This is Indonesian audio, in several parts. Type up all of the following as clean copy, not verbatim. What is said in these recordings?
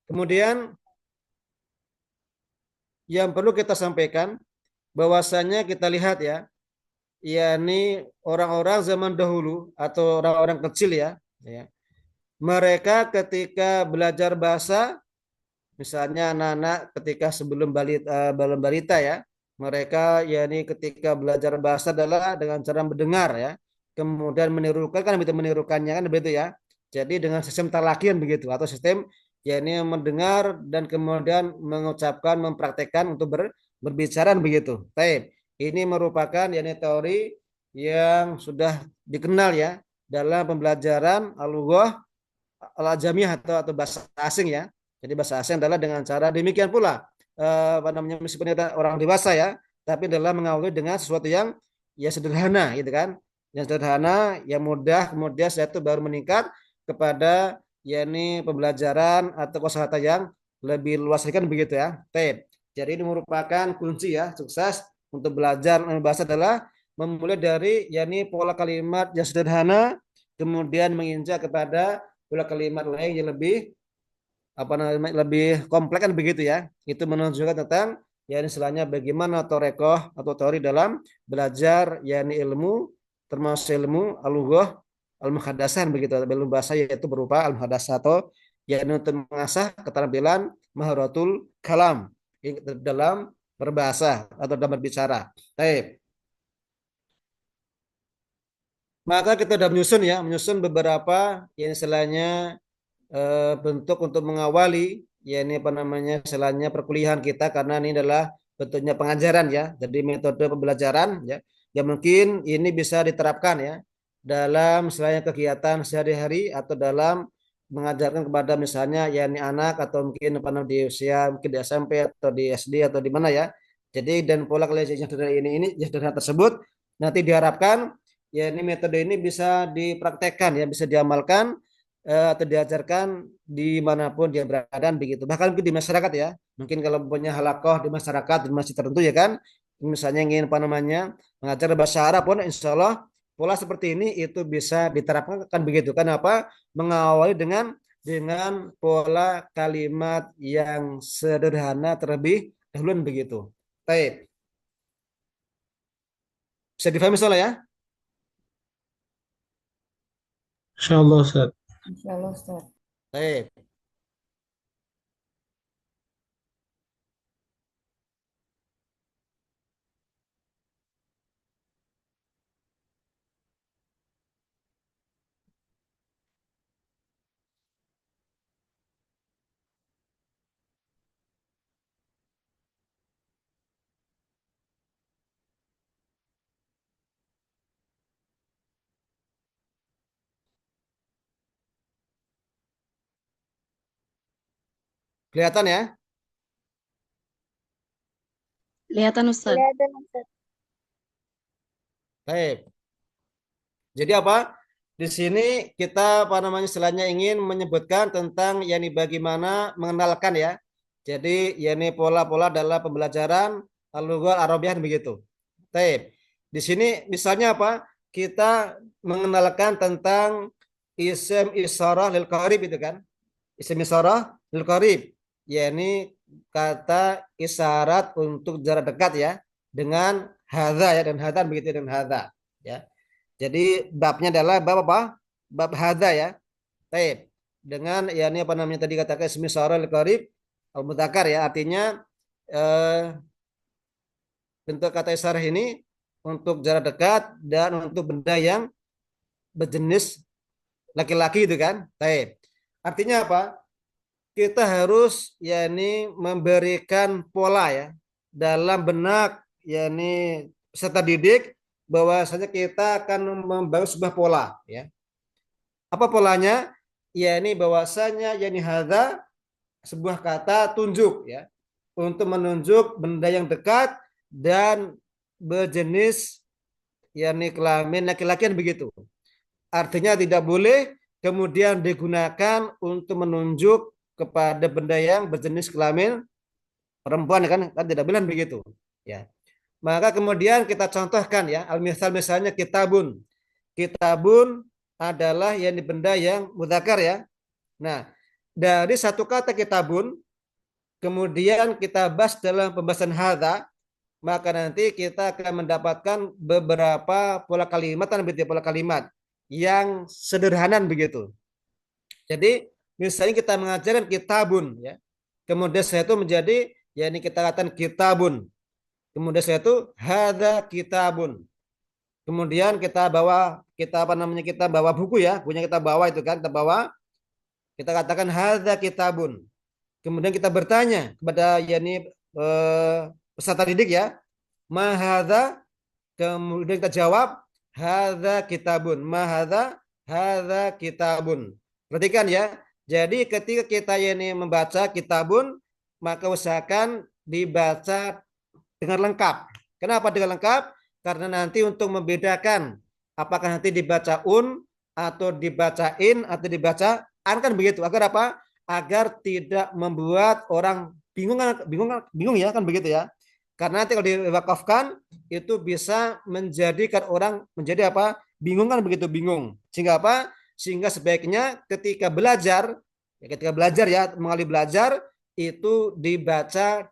Kemudian yang perlu kita sampaikan bahwasanya kita lihat ya, yakni orang-orang zaman dahulu atau orang-orang kecil ya, mereka ketika belajar bahasa, misalnya anak-anak ketika sebelum balita ya, mereka yakni ketika belajar bahasa adalah dengan cara mendengar ya, kemudian menirukan kan begitu menirukannya kan begitu ya. Jadi dengan sistem talakian begitu atau sistem yakni mendengar dan kemudian mengucapkan, mempraktekkan untuk berbicara begitu. Baik, ini merupakan yakni teori yang sudah dikenal ya dalam pembelajaran al-lughah al-ajamiyah atau bahasa asing ya. Jadi bahasa asing adalah dengan cara demikian pula apa namanya meskipun kita orang dewasa ya, tapi adalah mengawali dengan sesuatu yang ya sederhana gitu kan. Yang sederhana, yang mudah, kemudian setelah itu baru meningkat kepada yakni pembelajaran atau kosakata yang lebih luas kan begitu ya. Tep. Jadi ini merupakan kunci ya sukses untuk belajar bahasa adalah memulai dari yakni pola kalimat yang sederhana kemudian menginjak kepada pola kalimat lain yang lebih apa namanya lebih kompleks kan begitu ya. Itu menunjukkan tentang ya istilahnya bagaimana torekoh atau teori dalam belajar yakni ilmu termasuk ilmu al-lughah al-muhadatsah begitu ilmu bahasa yaitu berupa al-muhadatsah atau yakni untuk mengasah keterampilan maharatul kalam dalam berbahasa atau dalam berbicara. Baik. Maka kita sudah menyusun beberapa yang istilahnya bentuk untuk mengawali ya ini apa namanya istilahnya perkuliahan kita karena ini adalah bentuknya pengajaran ya. Jadi metode pembelajaran ya yang mungkin ini bisa diterapkan ya dalam misalnya kegiatan sehari-hari atau dalam mengajarkan kepada misalnya ya ini anak atau mungkin apa namanya di usia mungkin di SMP atau di SD atau di mana ya. Jadi dan pola kelas yang sederhana ini yang sederhana tersebut nanti diharapkan ya ini metode ini bisa dipraktekkan ya bisa diamalkan atau diajarkan dimanapun dia berada begitu. Bahkan mungkin di masyarakat ya. Mungkin kalau punya halakoh di masyarakat di masjid tertentu ya kan. Misalnya ingin apa namanya mengajar bahasa Arab pun insya Allah pola seperti ini itu bisa diterapkan kan begitu. Kenapa? Mengawali dengan pola kalimat yang sederhana terlebih dahulu begitu. Baik, bisa difahami soalnya ya? Insyaallah Ustaz. Insya Allah, Ustaz. Baik, kelihatan ya? Kelihatan, Ustaz. Kelihatan Ustaz. Baik. Jadi apa? Di sini kita apa namanya istilahnya ingin menyebutkan tentang yakni bagaimana mengenalkan ya. Jadi yakni pola-pola dalam pembelajaran al-lughah Arabiah begitu. Baik. Di sini misalnya apa? Kita mengenalkan tentang isim isyarah lil qarib itu kan. Isim isyarah lil qarib. Yakni kata isyarat untuk jarak dekat ya dengan hadza ya dan hadan begitu dan hadza ya. Jadi babnya adalah bab apa? Bab hadza ya. Taib. Dengan ya ini apa namanya tadi katakan ismi syarul qarib al mudzakkar ya artinya eh, bentuk kata isyarah ini untuk jarak dekat dan untuk benda yang berjenis laki-laki itu kan. Taib. Artinya apa? Kita harus ya ini memberikan pola ya dalam benak ya ini peserta didik bahwasanya kita akan membangun sebuah pola ya. Apa polanya? Ya ini bahwasanya yani hadza sebuah kata tunjuk ya untuk menunjuk benda yang dekat dan berjenis yakni kelamin laki-laki begitu. Artinya tidak boleh kemudian digunakan untuk menunjuk kepada benda yang berjenis kelamin perempuan kan tidak boleh begitu ya. Maka kemudian kita contohkan ya, al-misal misalnya kitabun. Kitabun adalah yang benda yang mudzakkar ya. Nah, dari satu kata kitabun, kemudian kita bahas dalam pembahasan hadza, maka nanti kita akan mendapatkan beberapa pola kalimat yang sederhana begitu. Jadi misalnya kita mengajarkan kitabun ya. Kemudian saya itu menjadi ya ini kita katakan kitabun. Kemudian saya itu hadza kitabun. Kemudian kita apa namanya kita bawa buku ya, punya kita bawa itu kan, kita bawa kita katakan hadza kitabun. Kemudian kita bertanya kepada yakni peserta didik ya, ma hadza. Kemudian kita jawab hadza kitabun. Ma hadza kitabun. Perhatikan ya. Jadi ketika kita ini membaca kitabun, maka usahakan dibaca dengan lengkap. Kenapa dengan lengkap? Karena nanti untuk membedakan apakah nanti dibaca atau dibacain atau dibaca an kan begitu. Agar apa? Agar tidak membuat orang bingung ya kan begitu ya. Karena nanti kalau diwakafkan itu bisa menjadikan orang menjadi apa? Bingung kan begitu bingung. Sehingga apa? Sehingga sebaiknya ketika belajar ya mengalami belajar itu dibaca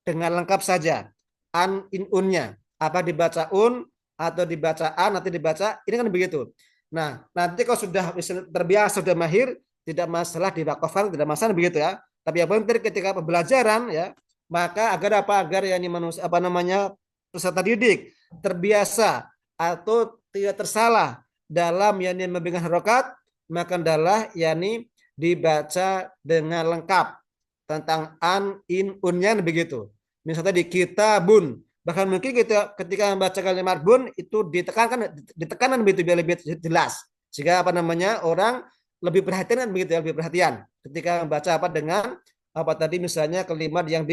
dengan lengkap saja. An in unnya. Apa dibaca atau dibaca an atau dibaca ini kan begitu. Nah, nanti kalau sudah terbiasa sudah mahir tidak masalah diwakafkan tidak masalah begitu ya. Tapi yang penting ketika pembelajaran ya maka agar yang manusia apa namanya peserta didik terbiasa atau tidak tersalah dalam yakni memberikan harokat maka adalah yakni dibaca dengan lengkap tentang an in unnya begitu. Misalnya di kitabun bahkan mungkin kita ketika membaca kalimat bun itu ditekankan begitu biar lebih jelas sehingga apa namanya orang lebih perhatian kan begitu ya lebih perhatian ketika membaca apa dengan apa tadi misalnya kalimat yang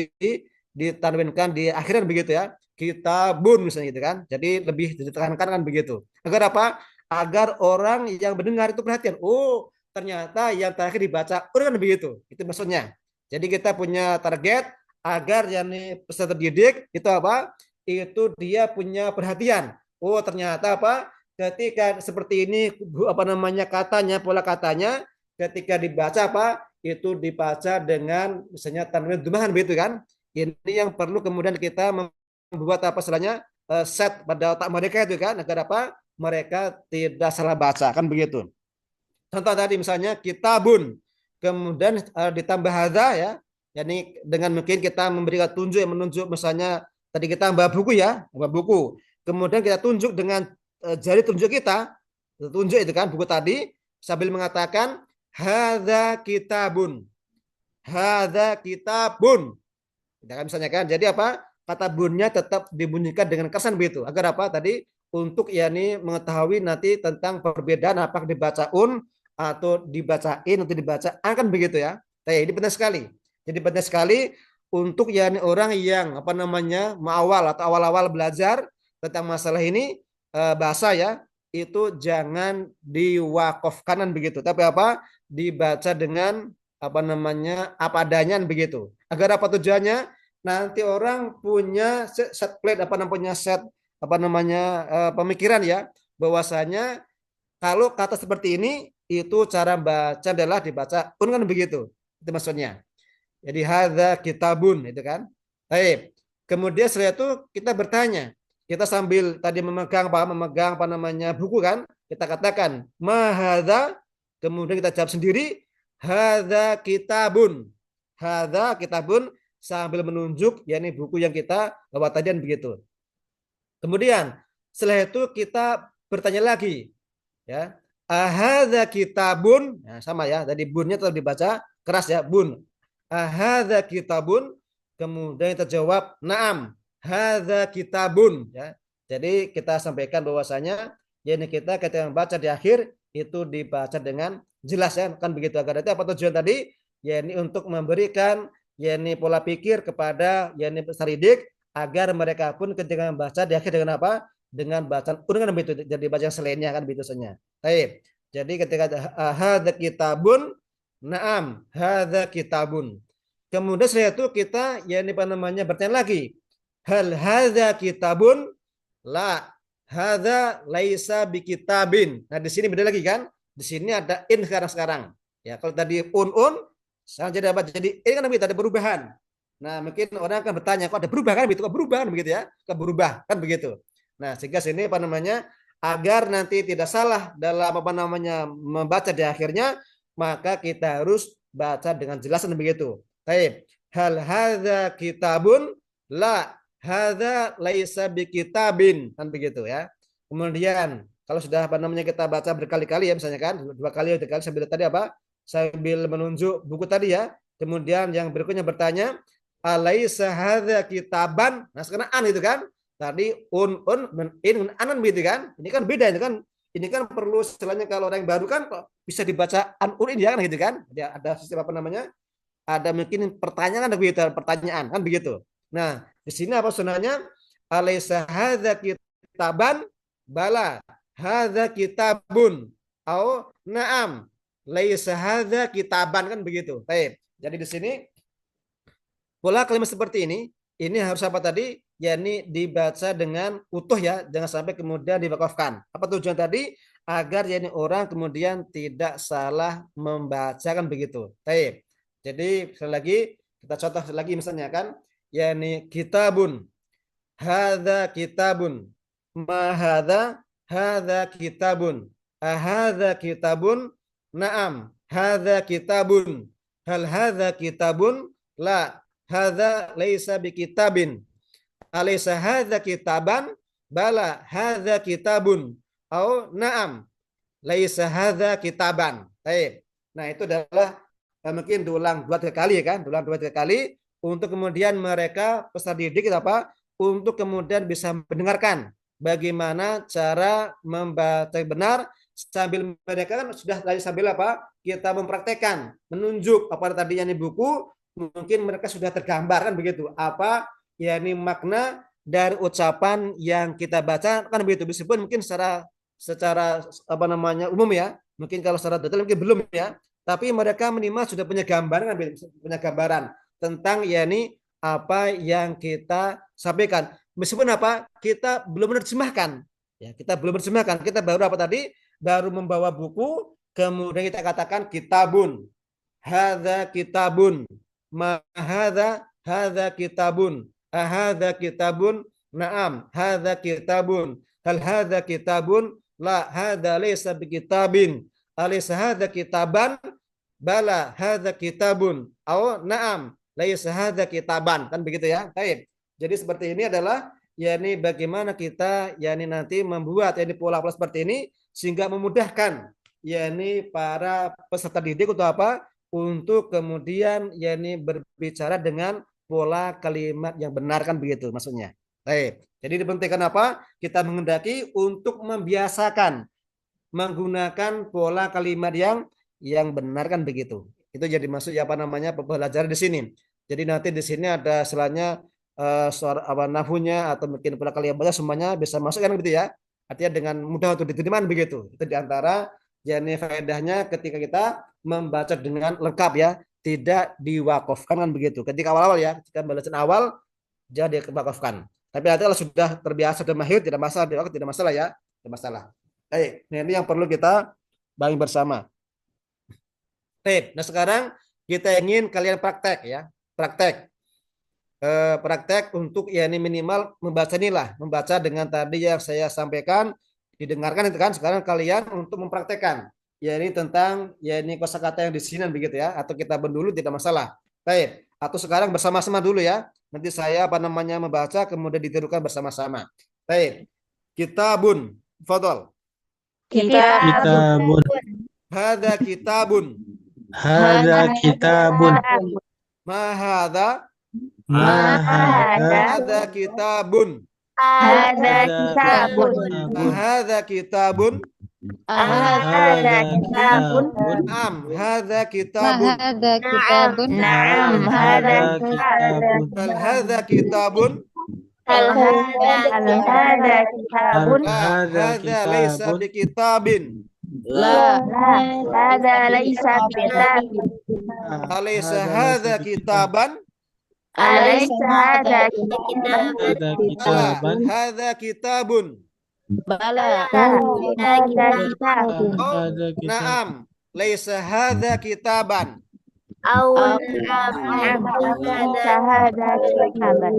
ditanwinkan di akhiran begitu ya kitabun misalnya gitu kan jadi lebih ditekankan kan begitu agar apa agar orang yang mendengar itu perhatian oh ternyata yang terakhir dibaca kan begitu itu maksudnya jadi kita punya target agar yang peserta didik itu apa itu dia punya perhatian oh ternyata apa ketika seperti ini apa namanya katanya pola katanya ketika dibaca apa itu dibaca dengan misalnya tanwin dumahan begitu kan ini yang perlu kemudian kita membuat apa istilahnya set pada otak mereka itu kan agar apa mereka tidak salah baca kan begitu contoh tadi misalnya kitabun kemudian ditambah hadza ya yakni dengan mungkin kita memberikan tunjuk yang menunjuk misalnya tadi kita bawa buku kemudian kita tunjuk dengan jari tunjuk kita tunjuk itu kan buku tadi sambil mengatakan hadza kitabun kita kan misalnya kan jadi apa kata bunnya tetap dibunyikan dengan kesan begitu agar apa tadi untuk yakni mengetahui nanti tentang perbedaan apakah dibaca atau dibacain atau dibaca kan begitu ya ini penting sekali jadi penting sekali untuk yakni orang yang apa namanya awal-awal belajar tentang masalah ini bahasa ya itu jangan diwakafkan begitu tapi apa dibaca dengan apa namanya apa adanya begitu agar apa tujuannya nanti orang punya set plate apa namanya set apa namanya pemikiran ya bahwasanya kalau kata seperti ini itu cara baca adalah dibaca kan begitu itu maksudnya jadi hadza kitabun itu kan. Baik. Kemudian setelah itu kita bertanya. Kita sambil tadi memegang apa namanya buku kan, kita katakan ma hadza kemudian kita jawab sendiri hadza kitabun. Hadza kitabun sambil menunjuk yakni buku yang kita bawa tadi begitu. Kemudian setelah itu kita bertanya lagi ya. Ahadza kitabun. Nah, sama ya, tadi bunnya tetap dibaca keras ya, bun. Ahadza kitabun kemudian kita jawab na'am hadza kitabun ya jadi kita sampaikan bahwasanya ya ini kita ketika membaca di akhir itu dibaca dengan jelas ya kan begitu agar itu apa tujuan tadi ya ini untuk memberikan ya ini pola pikir kepada ya ini peserta didik agar mereka pun ketika membaca di akhir dengan apa dengan bacaan kan begitu jadi bacaan selainnya kan begitu saja baik jadi ketika hadza kitabun na'am, hadza kitabun. Kemudian setelah itu kita ya ini apa namanya bertanya lagi. Hal hadza kitabun? La. Hadza laisa bikitabin. Nah, di sini beda lagi kan? Di sini ada in sekarang. Ya, kalau tadi un Sekarang jadi apa? Jadi ini kan begitu, ada perubahan. Nah, mungkin orang akan bertanya, kok ada perubahan begitu? Kok berubah kan begitu ya? Kok berubah kan begitu. Nah, sehingga sini apa namanya? Agar nanti tidak salah dalam apa namanya membaca di akhirnya, maka kita harus baca dengan jelas dan begitu. Baik. Hal hadza kitabun la hadza laisa bikitabin kan begitu ya. Kemudian kalau sudah apa namanya kita baca berkali-kali ya misalnya kan dua kali atau tiga kali sambil tadi apa? Sambil menunjuk buku tadi ya. Kemudian yang berikutnya bertanya, alaisa hadza kitaban? Nah, sekarang an itu kan. Tadi in anan begitu kan. Ini kan beda itu kan. Ini kan perlu istilahnya kalau orang yang baru kan kok bisa dibaca an un in ya kan gitu kan. Ada sistem apa namanya? Ada mungkin pertanyaan kan begitu, pertanyaan kan begitu. Nah, di sini apa sunahnya? Alaisa hadza kitaban? Bala. Hadza kitabun. Au na'am. Laisa hadza kitaban kan begitu. Baik. Jadi di sini pola kalimat seperti ini harus apa tadi? Yakni dibaca dengan utuh ya, jangan sampai kemudian diwakafkan. Apa tujuan tadi? Agar yakni orang kemudian tidak salah membacakan begitu. Baik. Jadi sekali lagi kita contoh lagi misalnya kan, yakni kitabun, hadza kitabun, ma hadza kitabun, ahadza kitabun, na'am, hadza kitabun, hal hadza kitabun, la, hadza laisa bikitabin, alaysa hadza kitaban, bala hadza kitabun, au na'am, laisa hadza kitaban. Baik. Nah, itu adalah mungkin diulang 2-3 kali ya kan, diulang 2-3 kali untuk kemudian mereka peserta didik apa? Untuk kemudian bisa mendengarkan bagaimana cara membaca benar sambil mereka kan sudah tadi sambil apa? Kita mempraktekkan, menunjuk apa tadinya di buku, mungkin mereka sudah tergambar kan begitu. Apa yakni makna dari ucapan yang kita baca kan begitu. Meskipun mungkin secara apa namanya umum ya, mungkin kalau secara detail mungkin belum ya, tapi mereka minimal sudah punya gambaran, punya gambaran tentang yakni apa yang kita sampaikan. Meskipun apa kita belum menerjemahkan, ya kita belum menerjemahkan, kita baru apa tadi, baru membawa buku, kemudian kita katakan kitabun, hadza kitabun, ma hadza kitabun, ahadza kitabun, na'am, hadza kitabun, hal hadza kitabun, la hadza laysa bikitabin, alaysa hadza kitaban, bala hadza kitabun, au na'am, laisa hadza kitaban kan begitu ya. Baik. Jadi seperti ini adalah yakni bagaimana kita yakni nanti membuat yakni pola-pola seperti ini sehingga memudahkan yakni para peserta didik untuk apa? Untuk kemudian yakni berbicara dengan pola kalimat yang benar kan begitu maksudnya. Baik. Jadi dipentingkan apa? Kita menghendaki untuk membiasakan menggunakan pola kalimat yang benar kan begitu. Itu jadi maksud ya apa namanya pembelajaran di sini. Jadi nanti di sini ada selanya suara apa nahwunya atau mungkin pola kalimat semuanya bisa masuk kan gitu ya. Artinya dengan mudah untuk diterima begitu. Itu diantara jadi faedahnya ketika kita membaca dengan lengkap ya, tidak diwakafkan kan begitu. Ketika awal-awal ya, ketika bacaan awal jadi diwakafkan. Tapi nanti kalau sudah terbiasa dan mahir tidak masalah, tidak masalah ya, tidak masalah. Baik, ini yang perlu kita bangun bersama. Baik, nah sekarang kita ingin kalian praktek ya, praktek. Praktek untuk ya ini minimal membaca inilah, membaca dengan tadi yang saya sampaikan, didengarkan itu kan. Sekarang kalian untuk mempraktekkan, ya ini tentang ya ini kosakata yang di sini begitu ya, atau kita dulu tidak masalah. Baik, atau sekarang bersama-sama dulu ya. Nanti saya apa namanya membaca kemudian ditirukan bersama-sama. Baik, kitabun, fadhol. Kitabun. Hadza kitabun. Hadza kitabun. Ma hadza? Ma hadza Hadza kitabun. Hadza kitabun. Hadza kitabun. Hadza kitabun. Naam, hadza kitabun. Na'am, hadza kitabun. Hal hadza kitabun. Hal hadza kitabun. La hadza laysa bikitabin. La hadza laysa bikitabin. Alaysa hadza kitaban? Alaysa hadza kitabun. Hadza Bala, kitaban. hadza kitabun. Bala, hadza kitabun. Oh, Hadza kitabun. naam, laysa hadza kitaban. أو نعم ليس هذا كتابا.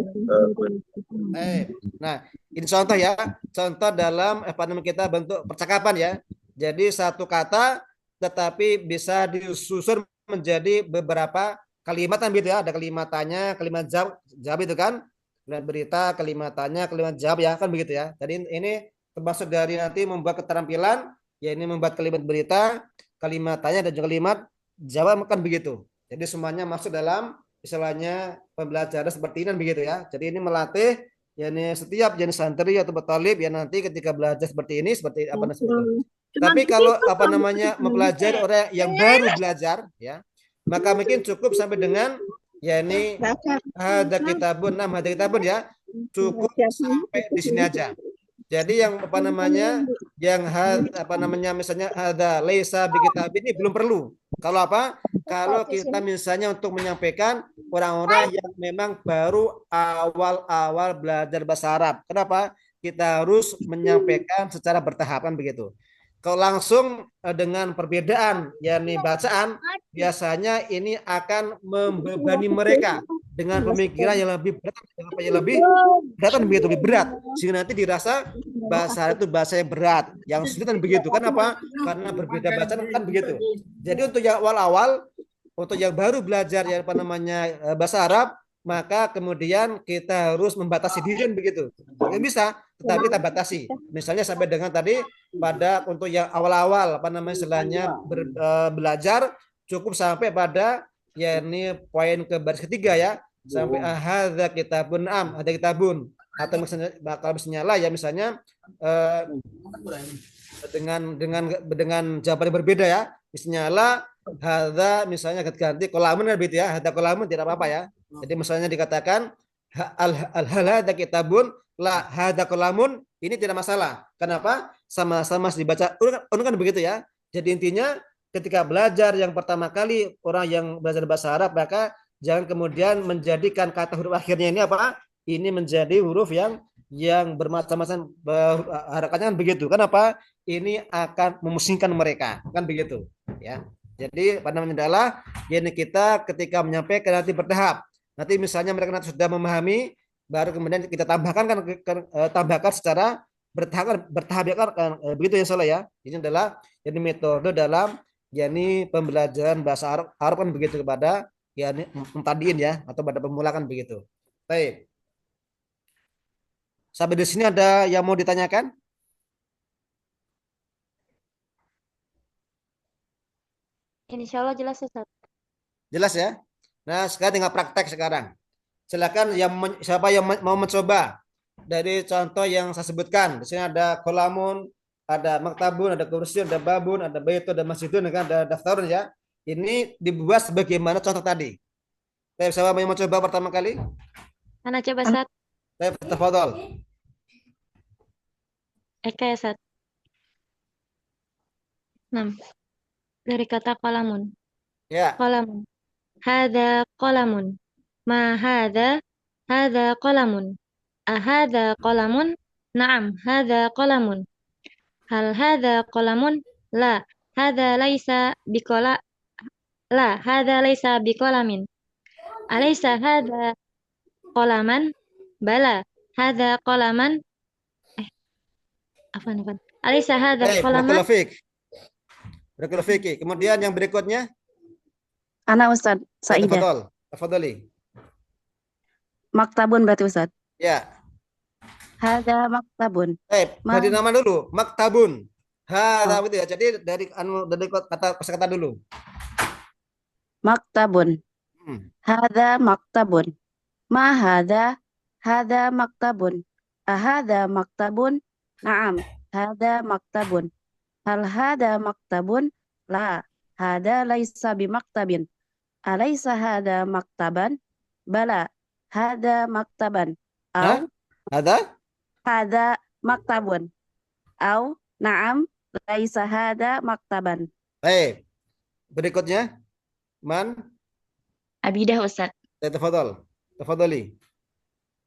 Nah, ini contoh ya. Contoh dalam apa namanya kita bentuk percakapan ya. Jadi satu kata tetapi bisa disusun menjadi beberapa kalimat kan gitu ya. Ada kalimat tanya, kalimat jawab, jawab itu kan. Kalimat berita, kalimat tanya, kalimat jawab ya kan begitu ya. Jadi ini termasuk dari nanti membuat keterampilan ya ini membuat kalimat berita, kalimat tanya dan juga kalimat jawab kan begitu. Jadi semuanya masuk dalam istilahnya pembelajaran seperti ini kan begitu ya. Jadi ini melatih ya ini setiap jenis santri atau petalib ya nanti ketika belajar seperti ini seperti apa namanya itu. Tapi kalau apa namanya mempelajari orang yang baru belajar ya, maka mungkin cukup sampai dengan ya ini ada kitabun, ada kitabun ya, cukup sampai di sini aja. Jadi yang apa namanya yang apa namanya misalnya ada laisa bi kitab ini belum perlu. Kalau apa? Kalau kita misalnya untuk menyampaikan orang-orang yang memang baru awal-awal belajar bahasa Arab. Kenapa? Kita harus menyampaikan secara bertahapan begitu. Kalau langsung dengan perbedaan yakni bacaan biasanya ini akan membebani mereka dengan pemikiran yang lebih berat, yang lebih berat begitu lebih berat sehingga nanti dirasa bahasa Arab itu bahasa yang berat, yang sulit kan begitu. Kenapa? Karena berbeda bacaan kan begitu. Jadi untuk yang awal-awal, untuk yang baru belajar yang apa namanya bahasa Arab, maka kemudian kita harus membatasi diri begitu. Nggak bisa, tetapi kita batasi. Misalnya sampai dengan tadi pada untuk yang awal-awal apa namanya istilahnya belajar cukup sampai pada ya ini poin ke baris ketiga ya sampai hadza kitabun ada kitabun atau misalnya bakal misalnya lah ya misalnya eh, dengan jawaban yang berbeda ya misalnya lah hadza misalnya ganti kolamun kan gitu ya hadza kolamun tidak apa-apa ya jadi misalnya dikatakan al hadza kitabun la hadza kolamun ini tidak masalah kenapa sama-sama dibaca urut kan begitu ya jadi intinya ketika belajar yang pertama kali orang yang belajar bahasa Arab maka jangan kemudian menjadikan kata huruf akhirnya ini apa? Ini menjadi huruf yang bermacam-macam harakannya kan begitu. Kenapa? Ini akan memusingkan mereka kan begitu ya. Jadi pada namanya adalah ini kita ketika menyampaikan nanti bertahap. Nanti misalnya mereka nanti sudah memahami baru kemudian kita tambahkan tambahkan secara bertahap ya kan begitu ya salah ya. Ini adalah jadi metode dalam yakni pembelajaran bahasa Arab kan begitu kepada ya mutadiin ya atau pada pemula kan begitu. Baik. Sampai di sini ada yang mau ditanyakan? Insya Allah jelas Ustaz. Jelas ya? Nah, sekarang tinggal praktek sekarang. Silakan siapa yang mau mencoba dari contoh yang saya sebutkan. Di sini ada kolamun, ada maktabun, ada kursi, ada babun, ada baitu, ada masjidun, ada daftarun ya. Ini dibuat sebagaimana contoh tadi. Baik, siapa yang mau coba pertama kali? Anak coba Ustaz. Baik, tafadhol. Eka ya Ustaz. 6. Dari kata kolamun. Ya. Kolamun. Hada kolamun. Ma hada. Hada kolamun. Ahada kolamun. Naam. Hada kolamun. Hal hada kolamun. La. Hada laisa bikola. La. Hada laisa bikolamin. Alaysa hada kolaman. Bala. Hada kolaman. Apa nih? Alaysa hada kolaman. Barakallahu fiik. Kemudian yang berikutnya? Anak Ustaz, Saidah. Tafadhol. Tafadholi. Maktabun berarti Ustaz. Ya. Hada maktabun. Dari nama dulu, maktabun. Hada gitu ya. Jadi dari kata kosakata dulu. Maktabun. Hada maktabun. Ma hada? Hada maktabun. Ahada maktabun? Naam, hada maktabun. Hal hada maktabun? La, hada laisa bimaktabin. Alaysa hada maktaban? Bala, hada maktaban. Au hada maktabun. Au na'am laisa hada maktaban. Baik. Berikutnya Man Abidah Ustaz. Tafadhol. Tafadholi.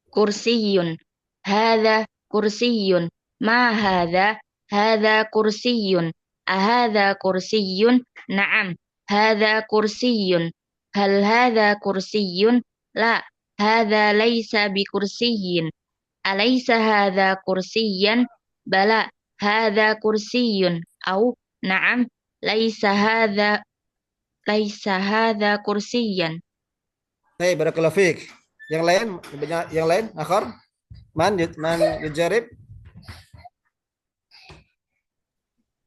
Kursiyun. Hada kursiyun. Ma hada? Hada kursiyun. Ahada kursiyun? Naam. Hada kursiyun. hal hadza kursiyyun? La, hadza laisa bikursiyin. Alaysa hadza kursiyan? Bala, hadza kursiyun. Au na'am, laisa hadza kursiyan. Baik, barakallahu fiik. Yang lain, yang lain, akhar? Man yujarib?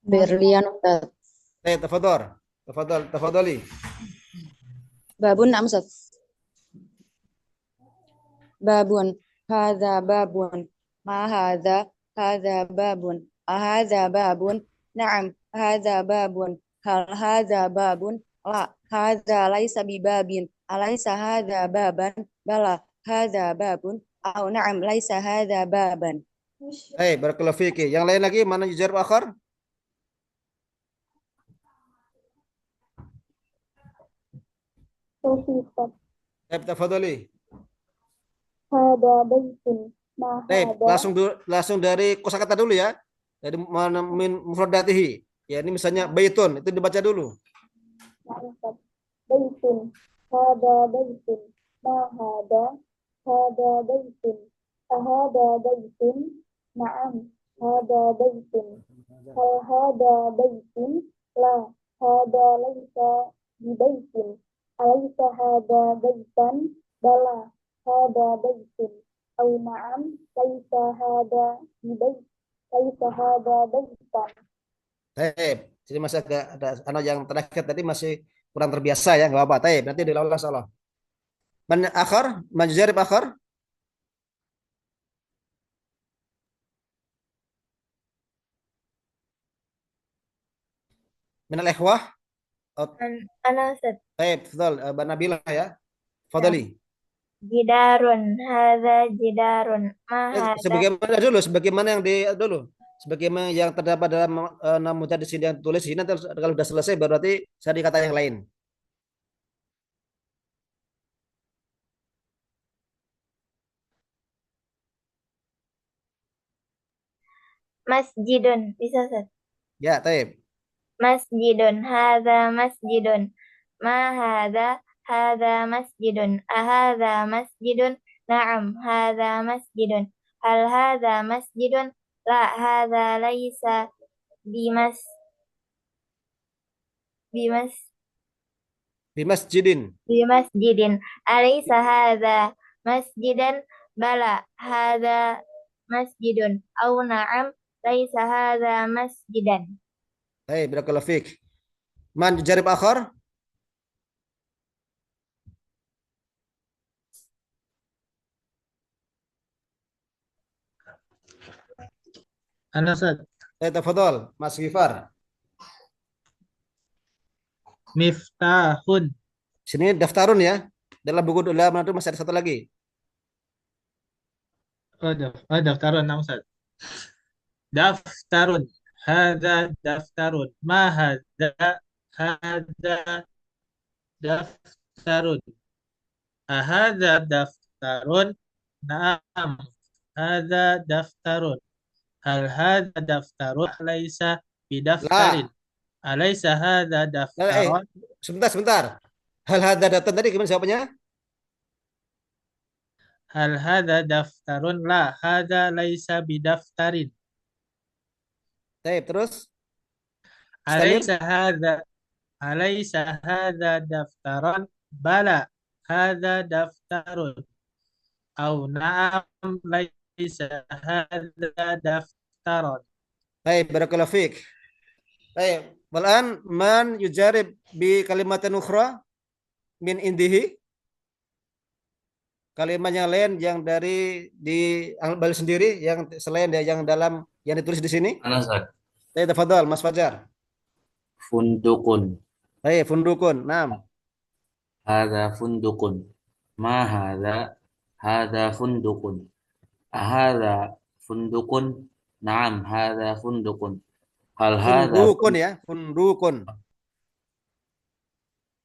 Berlian Ustaz. Baik, tafadhali. Babun na'am Ustaz. Babun. Hadza babun. Ma hadza? Hadza babun. Ahadza babun? Na'am, hadza babun. Hal hadza babun? La, hadza laisa bibabin. Alaysa hadza baban? Bala, hadza babun. Au na'am, laisa hadza baban. Baik, barakallahu fiik. Yang lain lagi, mana yujarib akhar? Baik, tafadhali. Hada baitun. Ma Baik, hada langsung dari kosakata dulu ya. Dari min mufradatihi. Ya, ini misalnya baitun, itu dibaca dulu. ma'rifat. Baitun. Hada baitun. Ma hada. Hada baitun. Ahada baitun. Na'am. Hada baitun. Hal hada baitun. La. Hada laisa bibaitin. Alaysa hada baitan. Bala. Hada baitun. Au na'am. Laisa hada bibait. Laisa hada baitan. Baik, jadi masih agak ada anak yang terakhir tadi masih kurang terbiasa ya, nggak apa-apa. Baik, nanti diulang salah. Man akhar, man yujarib akhar? Min al-ikhwah? Ana Ustaz. Baik, betul. Mbak Nabila ya. Fadali. Jidarun, hadza jidarun. Ma hadza Sebagaimana dulu, sebagaimana yang di dulu. Sebagaimana yang terdapat dalam namun tadi sini yang tulis sini, nanti kalau sudah selesai berarti saya dikata yang lain. masjidun. Bisa Ustaz? Ya, taib. Masjidun, hadza masjidun. Ma hadza masjidun. Ahadza masjidun. Na'am, hadza masjidun. Hal hadza masjidun? La, hadza laisa bimas bimas Bimasjidin. bimasjidin. Alaysa hadza masjidan? Bala, hadza masjidun. Au na'am, laisa hadza masjidan. Taib, barakallahu fiik. Man yujarib akhar? Ana Ustaz. Tafadhol, Mas Gifar. Miftahun. Sini daftarun ya. Dalam buku dalam itu masih ada satu lagi. Daftarun na'am Ustaz. Daftarun. Hadza daftarun. Ma hadza? Hadza daftarun. Ahadza daftarun? Na'am. Hadza daftarun. Hal hadza daftarun? Laisa bidaftarin. La. Alaysa hadza daftarun? Sebentar. Hal hadza datang tadi gimana jawabannya? Hal hadza daftarun? La, hadza laisa bidaftarin. Taib, terus? Istamir. Alaysa hadza daftaran? Bala, hadza daftarun. Au na'am, laisa hadza daftaran. Baik, barakallahu fiik. Baik, walan man yujarib bi kalimatin ukhra min indihi. Kalimat yang lain yang dari di Al-Bal sendiri yang selain yang dalam yang ditulis di sini. Ana Ustaz. Baik, tafadhol Mas Fajar. Fundukun. Baik, fundukun. Naam. Hadza fundukun. Ma hadza? Hadza fundukun. Ahadza fundukun? Naam, hadza fundukun. Hal hadza Fundukun ya, fundukun.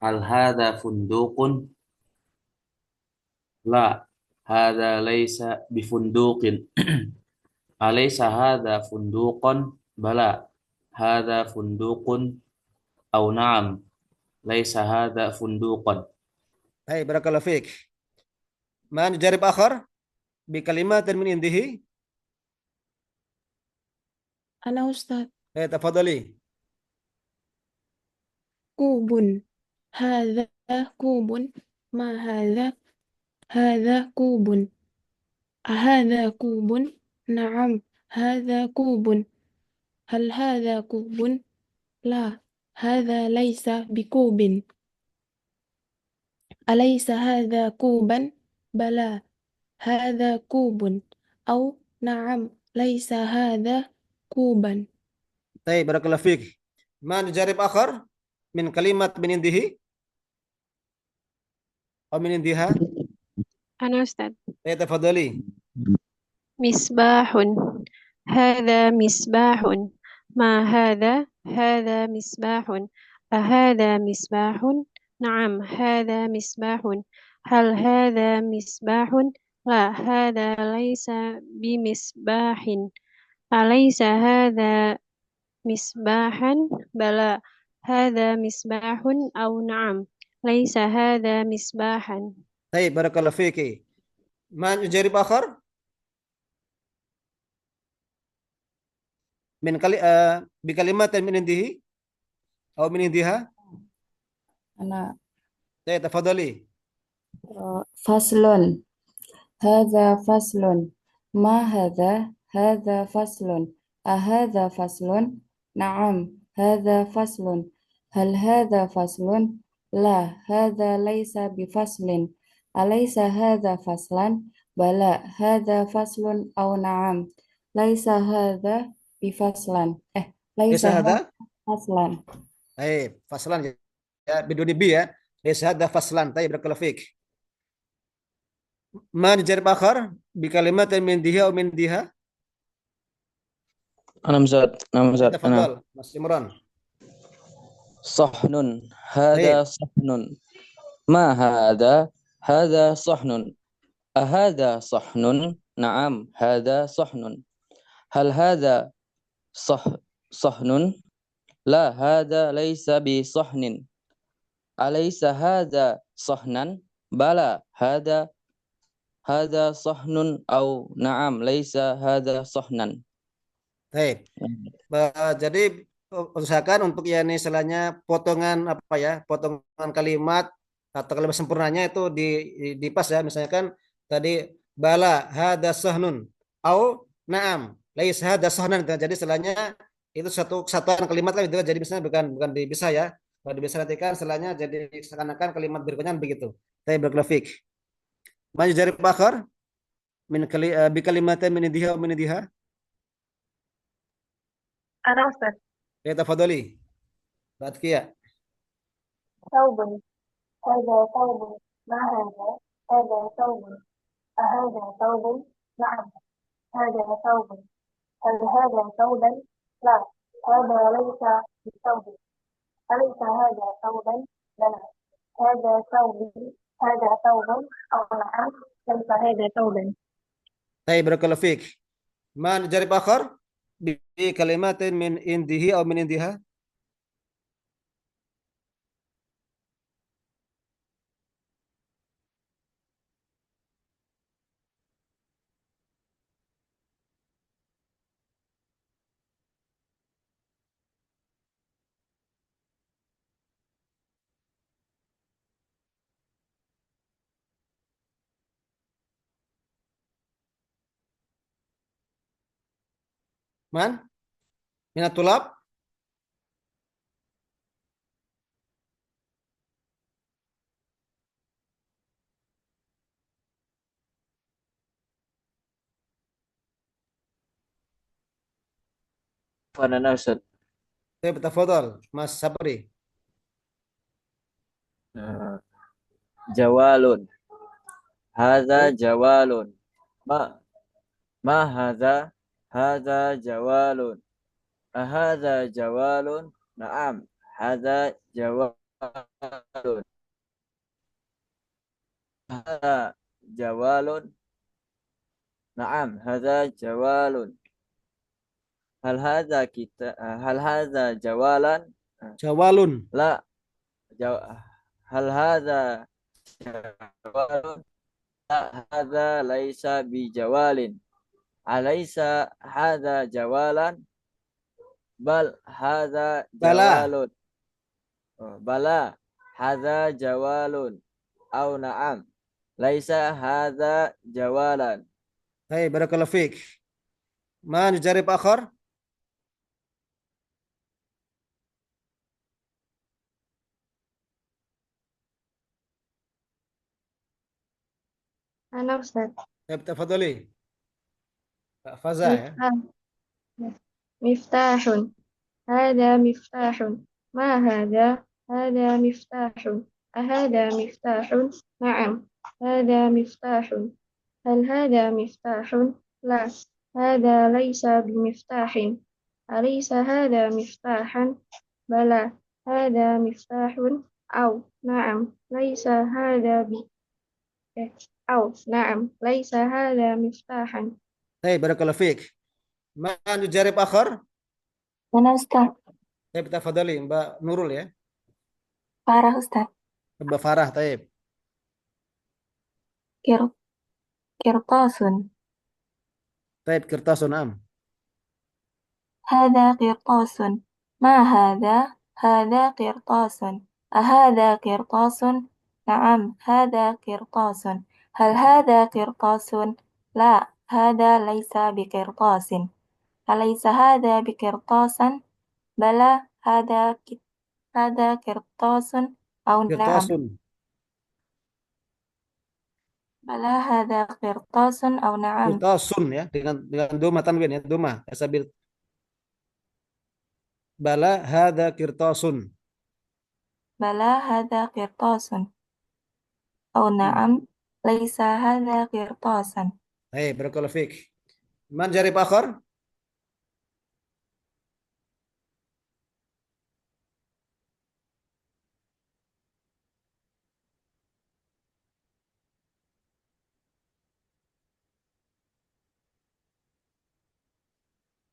hal hadza fundukun? La, hadza laisa bifunduqin. Alaysa hadza funduqan? Bala, hadza funduqun. Au na'am, laisa hadza funduqan. Hai, barakallahu fiik. Man jarib akhar bi kalimatin min indihi. أنا أستاذ. Hai, tafadhali. كوب. هذا كوب. ما هذا؟ هذا كوب. أهذا كوب؟ نعم هذا كوب. هل هذا كوب؟ لا هذا ليس بكوب. أليس هذا كوبا؟ بلى هذا كوب. أو نعم ليس هذا كوبا. Hai, barakallahu fiik. Man jarib akhar min kalimat min indihi atau min indiha. أنا أستاذ. Hai, tafadhali. مصباح. هذا مصباح. ما هذا؟ هذا مصباح. أهذا مصباح؟ نعم هذا مصباح. هل هذا مصباح؟ لا هذا ليس بمصباح. أليس هذا مصباحا؟ بلى هذا مصباح. أو نعم ليس هذا مصباحا. Hai, barakallahu fiik. Man jarib akhar min bi kalimatin min indihi atau min indiha. أنا Hai, tafadhali. فصل. هذا فصل. ما هذا؟ هذا فصل. أهذا فصل؟ نعم هذا فصل. هل هذا فصل؟ لا هذا ليس بفصل. أليس هذا فصلا؟ بلى هذا فصل. أو نعم ليس هذا بفصلا. ليس Laysa هذا hadha. فصلا. Hai, faslan ya, biduni bi ya. Laysa hadha faslan. Hai, barakallahu fiik. Man jarib akhar bi kalimatin min indihi atau min indiha. أنا مزاد أنا مزاد أنا Tafadhal, Mas Imran. صحن. هذا Hai, صحن. ما هذا؟ هذا صحن. أهذا صحن؟ نعم هذا صحن. هل هذا صحن؟ لا هذا ليس بصحن. أليس هذا صحنا؟ بلى هذا صحن. أو نعم ليس هذا صحنا. hai. Jadi usahakan untuk ya ini istilahnya potongan apa ya, potongan kalimat atau kalimat sempurnanya itu di pas ya. Misalnya kan tadi bala hada sahnun au naam lais hada sahnan. Jadi istilahnya itu satu kesatuan kalimat lah itu. Jadi misalnya bukan bisa ya. Kalau bisa nanti kan istilahnya jadi seakan-akan kalimat berikutnya begitu. Saya bergrafik. Maju jari bakar bi kalimatin min indiha wa min indiha. أنا أستاذ. Ya tafadhali. Batkia. ثوب. هذا ثوب. ما هذا؟ هذا ثوب. أهذا ثوب؟ نعم هذا ثوب. هل هذا ثوبا؟ لا هذا ليس بثوب. أليس هذا ثوبا؟ بلى هذا ثوبي. هذا ثوب. أو نعم ليس هذا ثوبا. Hai barakallahu fiik. Man jari bakar bi kalimatin min indihi atau min indiha. Man minat tulab. أنا أستاذ. Saya tafadhal Mas Sabri. جوال. هذا جوال. ما هذا؟ هذا جوال. أهذا جوال؟ نعم هذا جوال. هذا جوال؟ نعم هذا جوال. هل هذا جوالا؟ Jawalun. لا هل هذا jawalun la hadza laisa bijawalin. Alaisa hadza jawalan bal hadza Bala. jawalun. Bala hadza jawalun au na'am laisa hadza jawalan. Hai, barakallahu fiik. Man yujarib akhar? أنا أستاذ. Baik, tafadhali. Pak Faza ya. مفتاح هذا مفتاح ما هذا هذا مفتاح أهذا مفتاح نعم هذا مفتاح هل هذا مفتاح لا هذا ليس بمفتاح أليس هذا مفتاحا بلى هذا مفتاح أو نعم ليس هذا أو نعم ليس هذا مفتاحا. Hai, barakallahu fiik. Man yujarib akhar? أنا أستاذ. Baik, tafadhali Mbak Nurul ya. Farah أستاذ. Mbak Farah, taib. قرطاس Taib, kirtasun am. هذا قرطاس ما هذا هذا قرطاس أهذا قرطاس نعم هذا قرطاس هل هذا قرطاس لا هذا ليس بقرطاس أليس هذا بقرطاس بلى هذا قرطاس أو نعم Kirtasun. بلى هذا قرطاس أو نعم Kirtasun ya, dengan doma tanwin ya, doma. Kasabil. Bala hadza kirtasun. بلى هذا قرطاس أو نعم ليس هذا قرطاسا. Hai, barakallahu fiik. Man jarib akhar?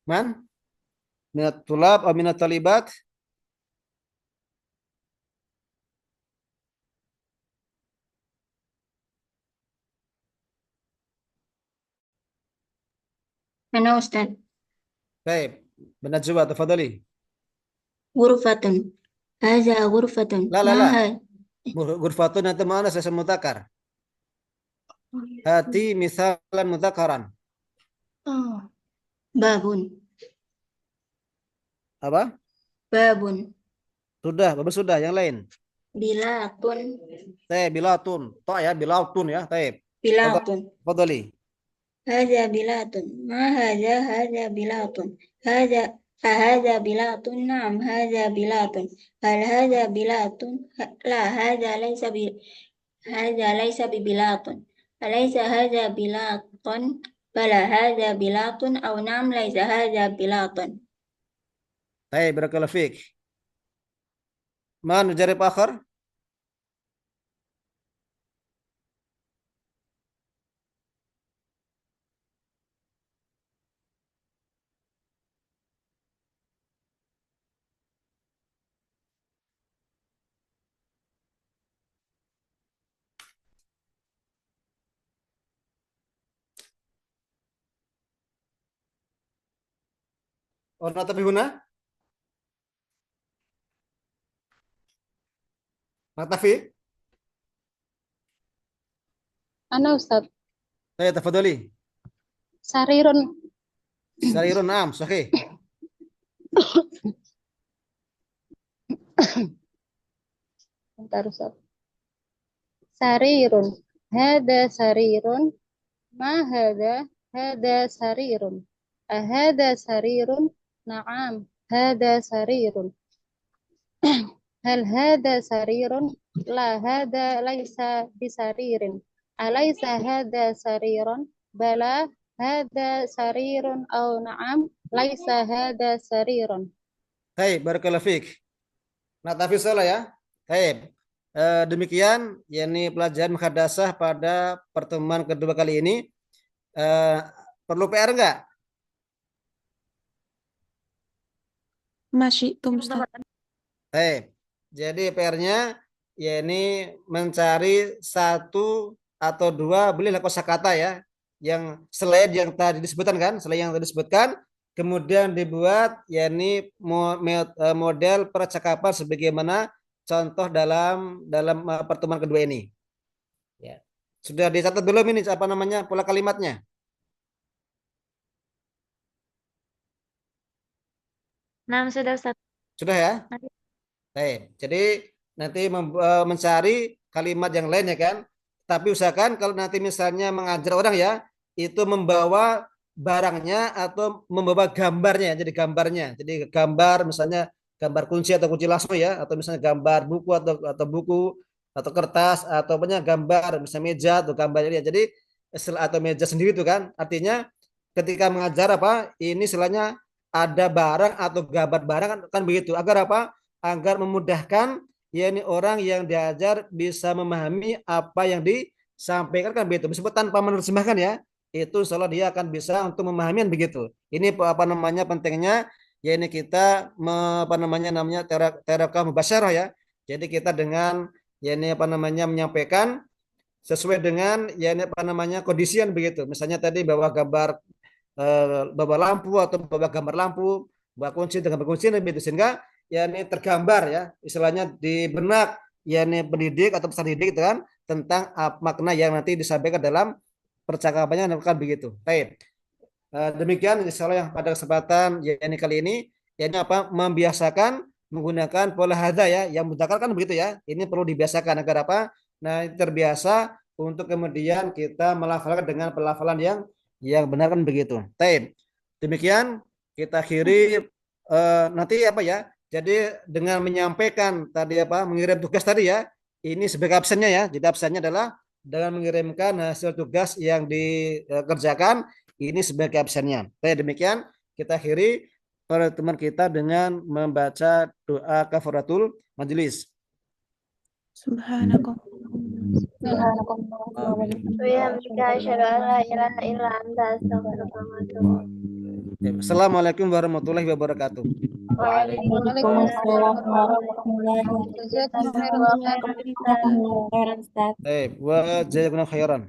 Man? Minat tulab atau minat talibat? أنا أستاذ. Baik. Benajwa, tafadhali. غرفة هذا غرفة La la ما la. هذا Ghurfatun nanti mana saya mutakar. Hati misalan mutakaran. باب Apa? باب Sudah, bapak sudah. Yang lain. بلاط Bilatun. Tok ya, bilatun ya. Taib. بلاط Tafadhali. هذا بلاط ما هذا هذا بلاط هذا أهذا بلاط نعم هذا بلاط هل هذا بلاط لا هذا ليس ببلاط أليس هذا بلاط بلى هذا بلاط أو نعم ليس هذا بلاط. Taib, barakallahu fiik. Man jarib akhar? Orang tapi huna? Naktafi? أنا أستاذ. Taib, tafadhali. سرير Sarirun am, sahih. bentar Ustaz. سرير هذا سرير ما هذا سرير أهذا سرير نعم هذا سرير هل هذا سرير لا هذا ليس بسرير أليس هذا سرير بلى هذا سرير أو نعم ليس هذا سرير. Taib, barakallahu fiik. Naktafi salah ya. Taib. Demikian yakni pelajaran muhadasah pada pertemuan kedua kali ini. Perlu PR enggak? Masyitum Ustaz. Taib. Jadi PR-nya ya ini mencari satu atau dua bolehlah kosakata ya yang selain yang tadi disebutkan kan, selain yang tadi disebutkan, kemudian dibuat yakni model percakapan sebagaimana contoh dalam pertemuan kedua ini. Ya. Sudah dicatat belum ini apa namanya pola kalimatnya? Nah, sudah Ustaz. Sudah ya? Nanti. Baik. Jadi nanti mencari kalimat yang lain ya kan. Tapi usahakan kalau nanti misalnya mengajar orang ya, itu membawa barangnya atau membawa gambarnya. Jadi gambarnya. Jadi gambar misalnya gambar kunci atau kunci lasso ya, atau misalnya gambar buku atau buku atau kertas atau punya gambar misalnya meja atau gambarnya. Jadi atau meja sendiri itu kan. Artinya ketika mengajar apa? Ini istilahnya ada barang atau gambar barang kan begitu. Agar apa? Agar memudahkan yakni orang yang diajar bisa memahami apa yang disampaikan kan begitu. Meskipun tanpa menerjemahkan ya, itu insya Allah dia akan bisa untuk memahami kan begitu. Ini apa namanya pentingnya ya ini kita apa namanya terakah mubasyarah ya. Jadi kita dengan ya ini apa namanya menyampaikan sesuai dengan ya ini apa namanya kondisian begitu. Misalnya tadi bawa gambar bawa lampu atau bawa gambar lampu, bawa kunci dengan kunci begitu sehingga ya ini tergambar ya istilahnya di benak ya ini pendidik atau peserta didik itu kan tentang makna yang nanti disampaikan dalam percakapannya kan begitu. Baik. Demikian insya Allah yang pada kesempatan ya ini kali ini ya ini apa membiasakan menggunakan pola hadza ya yang mudzakkar kan begitu ya. Ini perlu dibiasakan agar apa? Nah, terbiasa untuk kemudian kita melafalkan dengan pelafalan yang benar kan begitu. Baik. Demikian kita akhiri nanti apa ya? Jadi dengan menyampaikan tadi apa mengirim tugas tadi ya, ini sebagai absennya ya. Jadi absennya adalah dengan mengirimkan hasil tugas yang dikerjakan ini sebagai absennya. Baik demikian kita akhiri pertemuan kita dengan membaca doa kafaratul majelis. Subhanakallah. Assalamualaikum warahmatullahi wabarakatuh. Waalaikumsalam warahmatullahi wabarakatuh. Baik, wa jazakumullahu khairan.